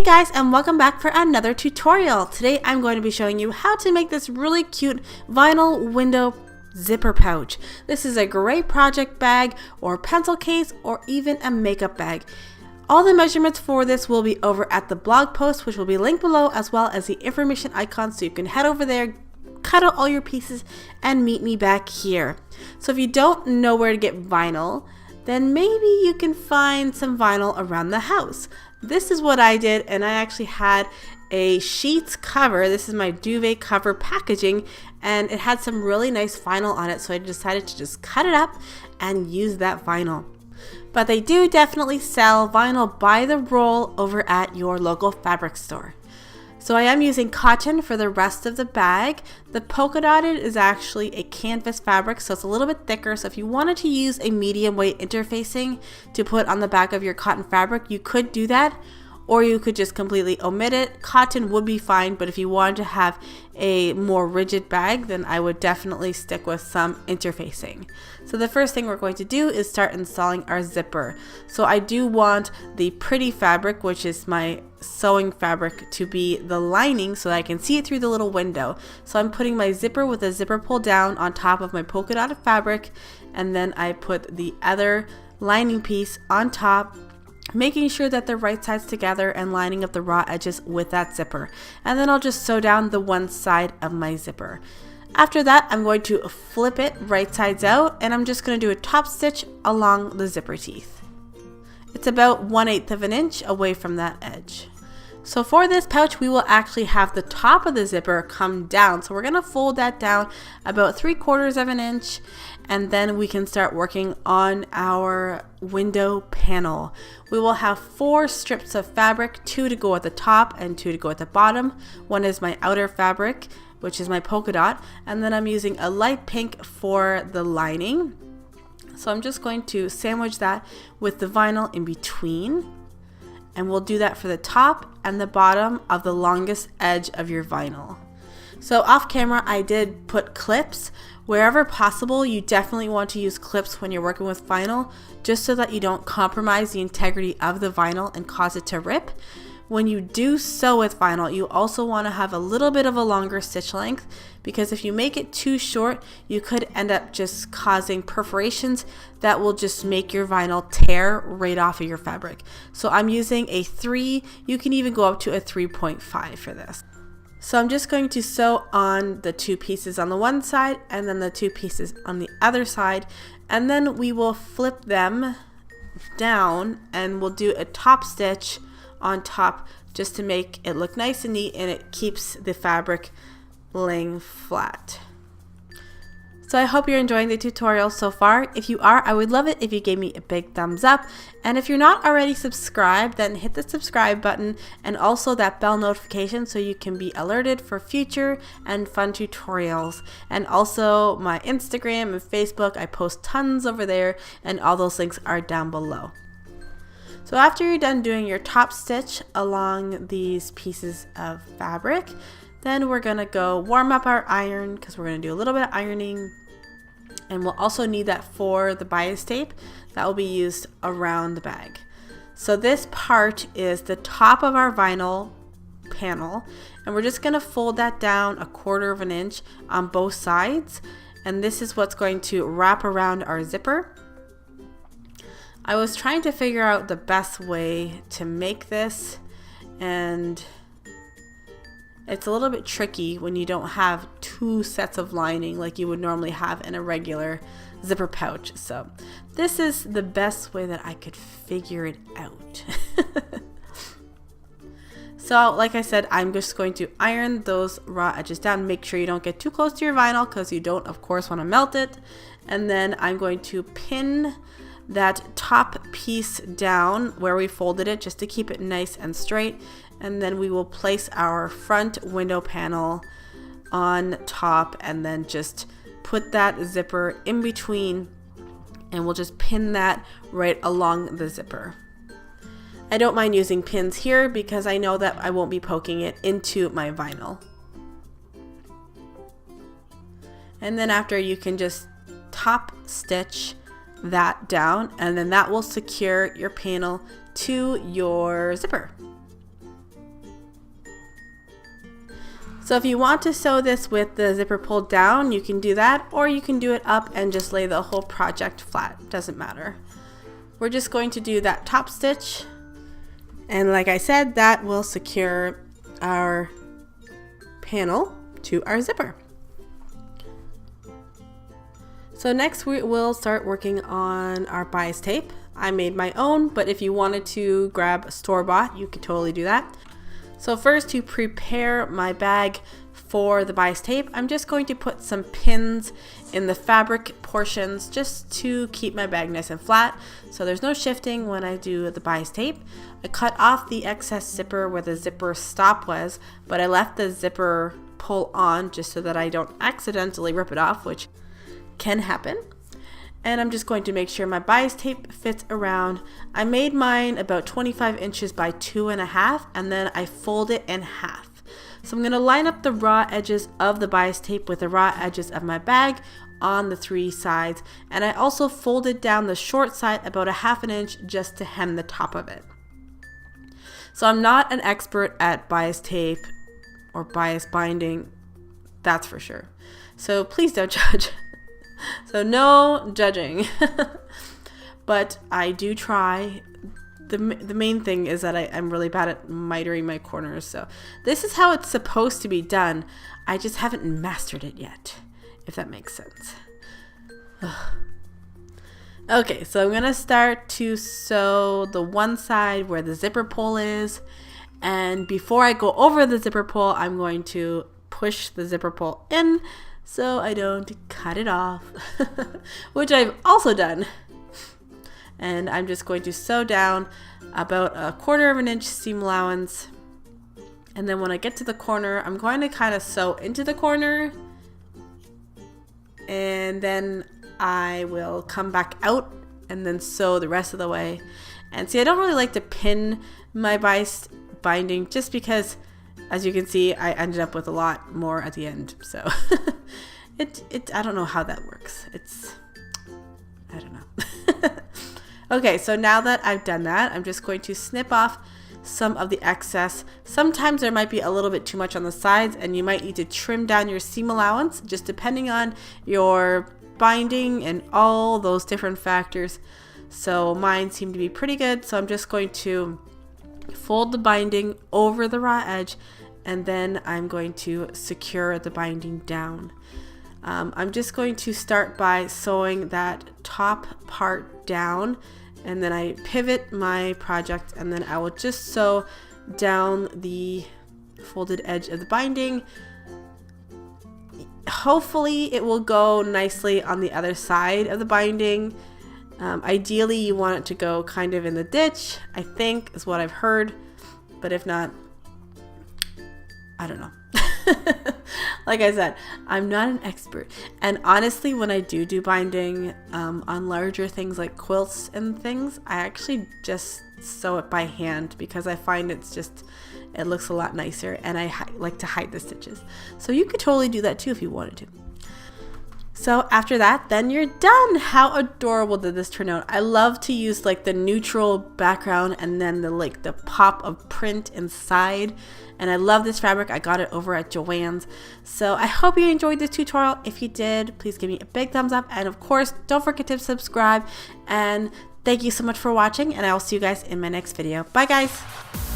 Hey guys, and welcome back for another tutorial. Today I'm going to be showing you how to make this really cute vinyl window zipper pouch. This is a great project bag or pencil case or even a makeup bag. All the measurements for this will be over at the blog post, which will be linked below, as well as the information icon, so you can head over there, cut out all your pieces, and meet me back here. So if you don't know where to get vinyl, then maybe you can find some vinyl around the house. This is what I did, and I actually had a sheets cover. This is my duvet cover packaging, and it had some really nice vinyl on it, so I decided to just cut it up and use that vinyl. But they do definitely sell vinyl by the roll over at your local fabric store. So I am using cotton for the rest of the bag. The polka dotted is actually a canvas fabric, so it's a little bit thicker. So if you wanted to use a medium weight interfacing to put on the back of your cotton fabric, you could do that, or you could just completely omit it. Cotton would be fine, but if you wanted to have a more rigid bag, then I would definitely stick with some interfacing. So the first thing we're going to do is start installing our zipper. So I do want the pretty fabric, which is my sewing fabric, to be the lining so that I can see it through the little window. So I'm putting my zipper with a zipper pull down on top of my polka dotted fabric, and then I put the other lining piece on top, making sure that they're right sides together and lining up the raw edges with that zipper. And then I'll just sew down the one side of my zipper. After that, I'm going to flip it right sides out, and I'm just going to do a top stitch along the zipper teeth. It's about 1/8 of an inch away from that edge. So for this pouch, we will actually have the top of the zipper come down. So we're going to fold that down about 3/4 of an inch, and then we can start working on our window panel. We will have 4 strips of fabric, 2 to go at the top and 2 to go at the bottom. One is my outer fabric, which is my polka dot, and then I'm using a light pink for the lining. So I'm just going to sandwich that with the vinyl in between, and we'll do that for the top and the bottom of the longest edge of your vinyl. So off camera, I did put clips. Wherever possible, you definitely want to use clips when you're working with vinyl, just so that you don't compromise the integrity of the vinyl and cause it to rip. When you do sew with vinyl, you also want to have a little bit of a longer stitch length, because if you make it too short, you could end up just causing perforations that will just make your vinyl tear right off of your fabric. So I'm using a 3, you can even go up to a 3.5 for this. So I'm just going to sew on the 2 pieces on the one side and then the 2 pieces on the other side, and then we will flip them down and we'll do a top stitch on top just to make it look nice and neat, and it keeps the fabric laying flat. So I hope you're enjoying the tutorial so far. If you are, I would love it if you gave me a big thumbs up. And if you're not already subscribed, then hit the subscribe button and also that bell notification so you can be alerted for future and fun tutorials. And also my Instagram and Facebook, I post tons over there, and all those links are down below. So after you're done doing your top stitch along these pieces of fabric, then we're gonna go warm up our iron, because we're gonna do a little bit of ironing. And we'll also need that for the bias tape that will be used around the bag. So this part is the top of our vinyl panel, and we're just going to fold that down 1/4 of an inch on both sides, and this is what's going to wrap around our zipper. I was trying to figure out the best way to make this, and it's a little bit tricky when you don't have 2 sets of lining like you would normally have in a regular zipper pouch. So this is the best way that I could figure it out. So like I said, I'm just going to iron those raw edges down. Make sure you don't get too close to your vinyl, because you don't, of course, want to melt it. And then I'm going to pin that top piece down where we folded it, just to keep it nice and straight. And then we will place our front window panel on top, and then just put that zipper in between, and we'll just pin that right along the zipper. I don't mind using pins here because I know that I won't be poking it into my vinyl. And then after, you can just top stitch that down, and then that will secure your panel to your zipper. So if you want to sew this with the zipper pulled down, you can do that, or you can do it up and just lay the whole project flat. Doesn't matter. We're just going to do that top stitch, and like I said, that will secure our panel to our zipper. So next we will start working on our bias tape. I made my own, but if you wanted to grab store-bought, you could totally do that. So first, to prepare my bag for the bias tape, I'm just going to put some pins in the fabric portions just to keep my bag nice and flat, so there's no shifting when I do the bias tape. I cut off the excess zipper where the zipper stop was, but I left the zipper pull on just so that I don't accidentally rip it off, which can happen. And I'm just going to make sure my bias tape fits around. I made mine about 25 inches by 2.5, and then I fold it in half. So I'm going to line up the raw edges of the bias tape with the raw edges of my bag on the 3 sides, and I also folded down the short side about 1/2 inch just to hem the top of it. So I'm not an expert at bias tape or bias binding, that's for sure. So please don't judge. So no judging. But I do try. The main thing is that I'm really bad at mitering my corners. So this is how it's supposed to be done. I just haven't mastered it yet, if that makes sense. Ugh. Okay, so I'm gonna start to sew the one side where the zipper pull is, and before I go over the zipper pull, I'm going to push the zipper pull in so I don't cut it off, which I've also done. And I'm just going to sew down about 1/4 inch seam allowance, and then when I get to the corner, I'm going to kind of sew into the corner, and then I will come back out and then sew the rest of the way. And see, I don't really like to pin my bias binding just because, as you can see, I ended up with a lot more at the end. So I don't know how that works. I don't know. Okay, so now that I've done that, I'm just going to snip off some of the excess. Sometimes there might be a little bit too much on the sides, and you might need to trim down your seam allowance, just depending on your binding and all those different factors. So mine seem to be pretty good, so I'm just going to fold the binding over the raw edge, and then I'm going to secure the binding down. I'm just going to start by sewing that top part down, and then I pivot my project, and then I will just sew down the folded edge of the binding. Hopefully it will go nicely on the other side of the binding. Ideally you want it to go kind of in the ditch, I think is what I've heard, but if not, I don't know. Like I said, I'm not an expert, and honestly, when I do binding on larger things like quilts and things, I actually just sew it by hand because I find it looks a lot nicer, and I like to hide the stitches. So you could totally do that too if you wanted to. So after that, then you're done. How adorable did this turn out? I love to use like the neutral background and then the pop of print inside. And I love this fabric. I got it over at Joann's. So I hope you enjoyed this tutorial. If you did, please give me a big thumbs up. And of course, don't forget to subscribe. And thank you so much for watching. And I will see you guys in my next video. Bye guys.